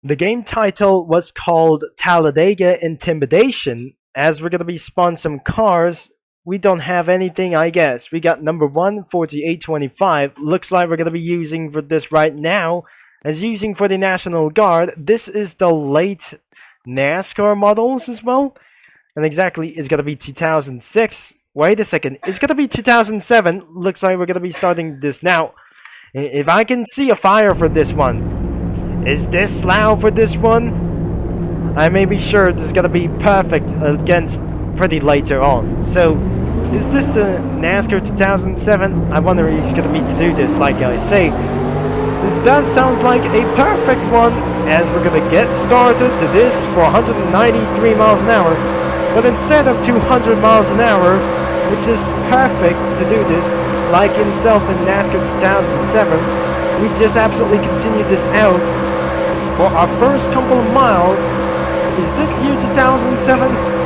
The game title was called Talladega Intimidation. As we're gonna be spawning some cars, we don't have anything, I guess. We got number 1, 4825. Looks like we're gonna be using for this right now as using for the National Guard. This is the late NASCAR models as well. And exactly, it's gonna be 2006. Wait a second, it's gonna be 2007. Looks like we're gonna be starting this now. If I can see a fire for this one. Is this loud for this one? I may be sure this is gonna be perfect against pretty later on. So, is this the NASCAR 2007? I wonder if he's gonna be to do this, like I say. This does sound like a perfect one, as we're gonna get started to this for 193 miles an hour. But instead of 200 miles an hour, which is perfect to do this, like himself in NASCAR 2007, we just absolutely continue this out. For our first couple of miles, is this year 2007?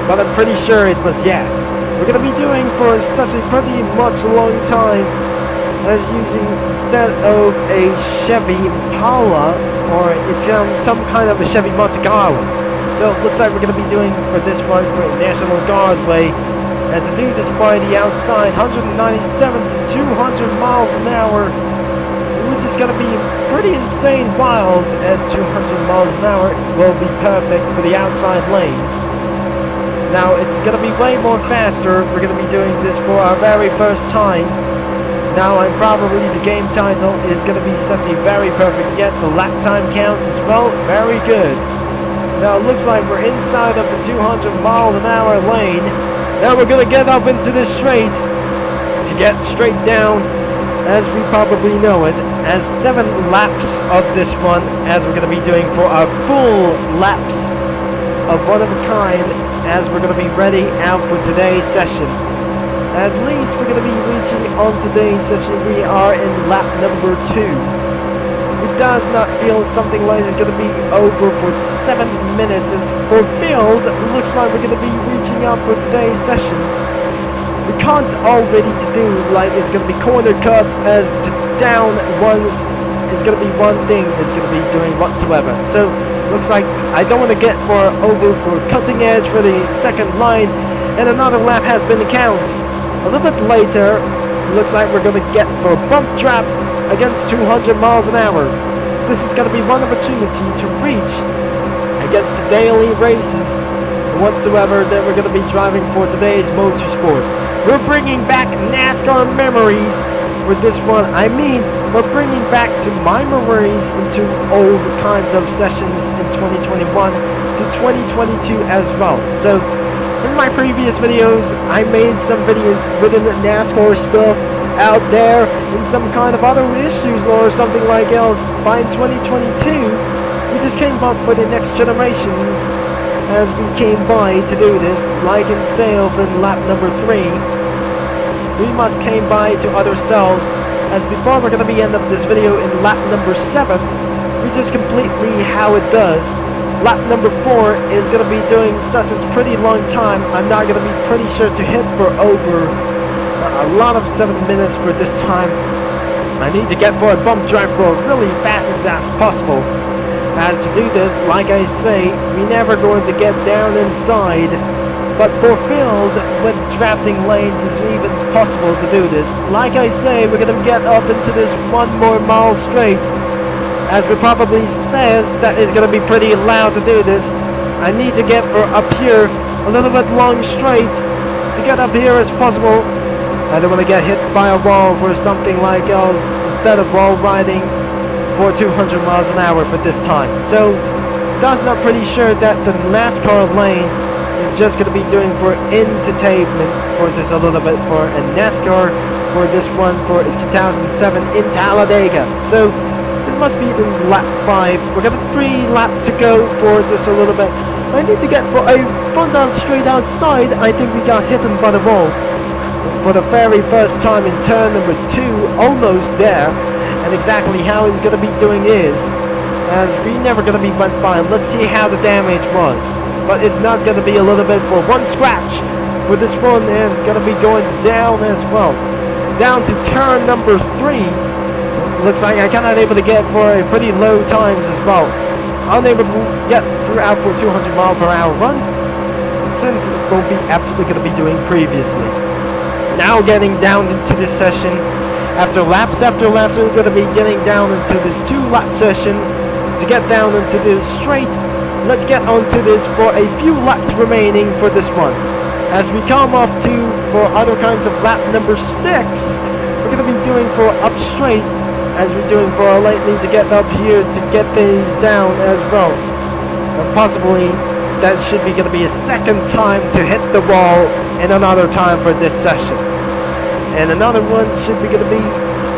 But I'm pretty sure it was yes. We're going to be doing for such a pretty much long time as using, instead of a Chevy Impala, or it's some kind of a Chevy Monte Carlo. So it looks like we're going to be doing for this one for National Guard way, as to do this by the outside, 197 to 200 miles an hour. Which is going to be pretty insane wild, as 200 miles an hour will be perfect for the outside lanes. Now it's going to be way more faster. We're going to be doing this for our very first time. Now I'm probably, the game title is going to be such a very perfect, yet the lap time counts as well, very good. Now it looks like we're inside of the 200 mile an hour lane. Now we're going to get up into this straight to get straight down, as we probably know it, as 7 laps of this one, as we're going to be doing for our full laps of one of a kind, as we're going to be ready out for today's session. At least we're going to be reaching on today's session, we are in lap number 2. It does not feel something like it's going to be over for 7 minutes, as for field, it looks like we're going to be reaching out for today's session. We can't already to do like it's going to be corner cut, as to down once is going to be one thing is going to be doing whatsoever. So looks like I don't want to get for over for cutting edge for the second line, and another lap has been accounted. A little bit later, looks like we're going to get for bump trap against 200 miles an hour. This is going to be one opportunity to reach against the daily races whatsoever that we're going to be driving for today's motorsports. We're bringing back NASCAR memories for this one. I mean, we're bringing back to my memories into old kinds of sessions in 2021 to 2022 as well. So, in my previous videos, I made some videos within the NASCAR stuff out there in some kind of other issues or something like else. By 2022, we just came up for the next generations, as we came by to do this, like in sale in lap number 3. We must came by to other cells, as before we're going to be end up this video in lap number 7, we just completely how it does. Lap number 4 is going to be doing such a pretty long time. I'm not going to be pretty sure to hit for over a lot of 7 minutes for this time. I need to get for a bump drive for really fast as possible. As to do this, like I say, we never going to get down inside, but for field with drafting lanes is even possible to do this. Like I say, we're going to get up into this 1 more mile straight, as it probably says that is going to be pretty loud to do this. I need to get for up here a little bit long straight to get up here as possible. I don't want to get hit by a wall for something like else, instead of wall riding for 200 miles an hour for this time. So, that's not pretty sure that the NASCAR lane is just going to be doing for entertainment for just a little bit for a NASCAR for this one for 2007 in Talladega. So, it must be in lap 5. We're going to 3 laps to go for just a little bit. I need to get for a front out straight outside. I think we got hit by the wall for the very first time in turn number 2, almost there. And exactly how he's going to be doing is, as we never going to be went by. Let's see how the damage was. But it's not going to be a little bit for 1 scratch. For this one is going to be going down as well. Down to turn number 3. Looks like I cannot able to get for a pretty low times as well. unable to get throughout for 200-mile-per-hour run, since it will be absolutely going to be doing previously. Now getting down into this session, after laps, we're going to be getting down into this 2-lap session to get down into this straight. Let's get onto this for a few laps remaining for this one. As we come off for other kinds of lap number 6, we're going to be doing for up straight, as we're doing for lately to get up here to get things down as well. And possibly that should be going to be a second time to hit the wall and another time for this session. And another one should be going to be,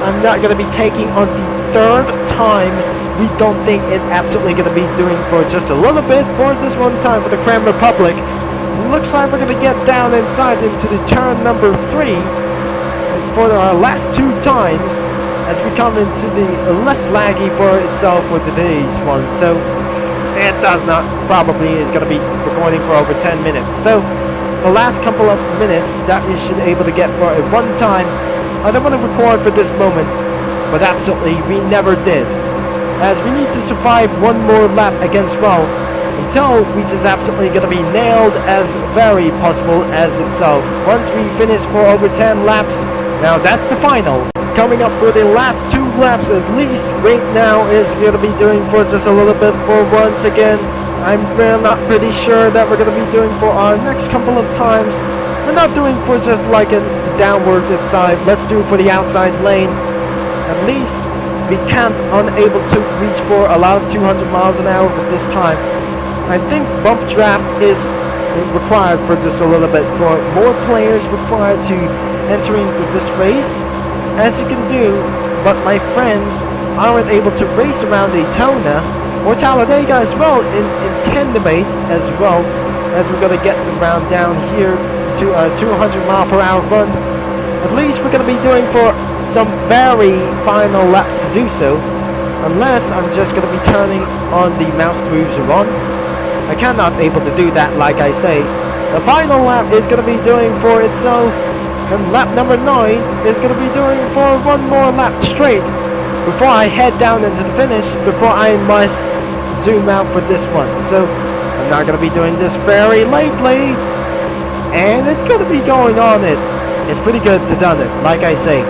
I'm not going to be taking on the third time. We don't think it absolutely going to be doing for just a little bit for just one time for the Cram Republic. Looks like we're going to get down inside into the turn number 3 for our last 2 times as we come into the less laggy for itself for today's one. So it does not probably is going to be recording for over 10 minutes. So the last couple of minutes that we should be able to get for a one time, I don't want to record for this moment, but absolutely we never did, as we need to survive one more lap against well until we just absolutely going to be nailed as very possible as itself. Once we finish for over 10 laps, now that's the final. Coming up for the last 2 laps at least right now is going to be doing for just a little bit for once again. I'm not pretty sure that we're going to be doing for our next couple of times. We're not doing for just like a downward side. Let's do it for the outside lane. At least we can't unable to reach for allowed 200 miles an hour for this time. I think bump draft is required for just a little bit, for more players required to entering for this race, as you can do, but my friends aren't able to race around Daytona or Talladega as well in Intimidate as well, as we're going to get around down here to a 200-mile-per-hour run. At least we're going to be doing for some very final laps to do so, unless I'm just going to be turning on the mouse cruiser on. I cannot able to do that, like I say. The final lap is going to be doing for itself, and lap number 9 is going to be doing for one more lap straight before I head down into the finish, before I must zoom out for this one. So I'm not going to be doing this very lately, and it's going to be going on it. It's pretty good to done it, like I say.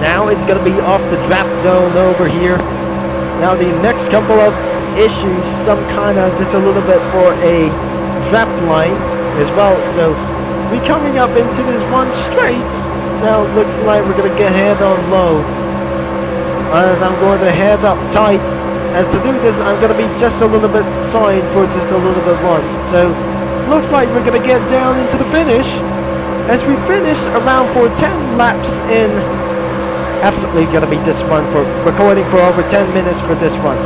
Now it's going to be off the draft zone over here. Now the next couple of issues, some kind of just a little bit for a draft line as well. So we coming up into this one straight. Now it looks like we're going to get head on low, as I'm going to head up tight. As to do this, I'm going to be just a little bit side for just a little bit one. So looks like we're going to get down into the finish, as we finish around for 10 laps in. Absolutely going to be this one for recording for over 10 minutes for this one.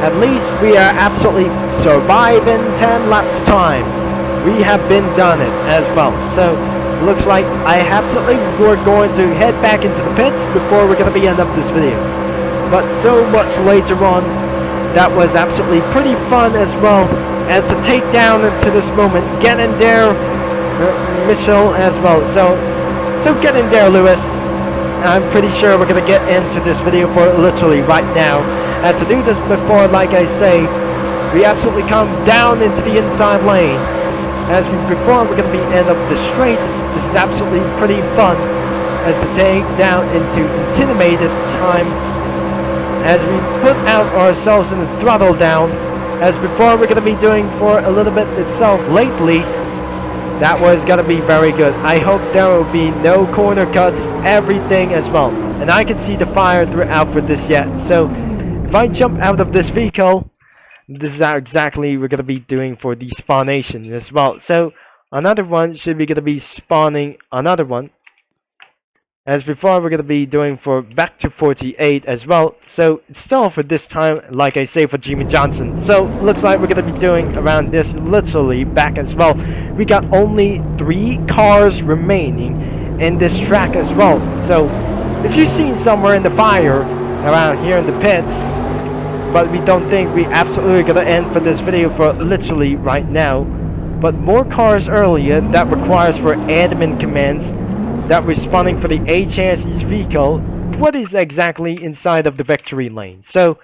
At least we are absolutely surviving 10 laps time. We have been done it as well. So looks like I absolutely we're going to head back into the pits before we're going to be end up this video. But so much later on, that was absolutely pretty fun as well, as to take down into this moment, get in there, Michelle as well. So get in there, Lewis. I'm pretty sure we're going to get into this video for literally right now. As to do this before, like I say, we absolutely come down into the inside lane. As before we're going to be end up the straight. This is absolutely pretty fun, as to take down into intimidated time, as we put out ourselves in the throttle down. As before we're going to be doing for a little bit itself lately. That was going to be very good. I hope there will be no corner cuts, everything as well. And I can see the fire throughout for this yet. So if I jump out of this vehicle, this is how exactly we're going to be doing for the spawnation as well. So another one should be going to be spawning another one. As before, we're going to be doing for back to 48 as well. So it's still for this time, like I say, for Jimmy Johnson. So looks like we're going to be doing around this literally back as well. We got only 3 cars remaining in this track as well. So if you've seen somewhere in the fire around here in the pits, but we don't think we absolutely going to end for this video for literally right now. But more cars earlier that requires for admin commands that responding for the HSE's vehicle, what is exactly inside of the victory lane. So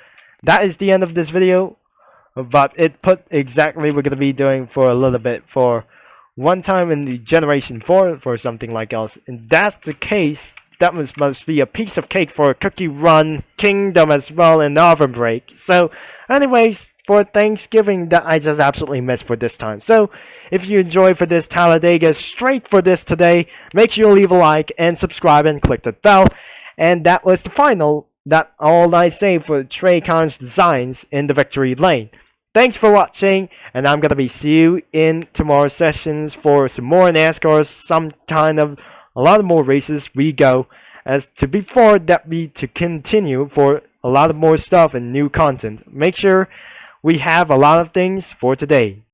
that is the end of this video. but it put exactly we're gonna be doing for a little bit for one time in the generation 4 for something like else. And that's the case. That must be a piece of cake for Cookie Run Kingdom as well in Oven Break. So, anyways, for Thanksgiving, that I just absolutely missed for this time. So, if you enjoyed for this Talladega straight for this today, make sure you leave a like and subscribe and click the bell. And that was the final. That all I say for Trey Khan's designs in the victory lane. Thanks for watching, and I'm gonna be see you in tomorrow's sessions for some more NASCAR, some kind of a lot of more races we go. As to before that be to continue for a lot of more stuff and new content. Make sure we have a lot of things for today.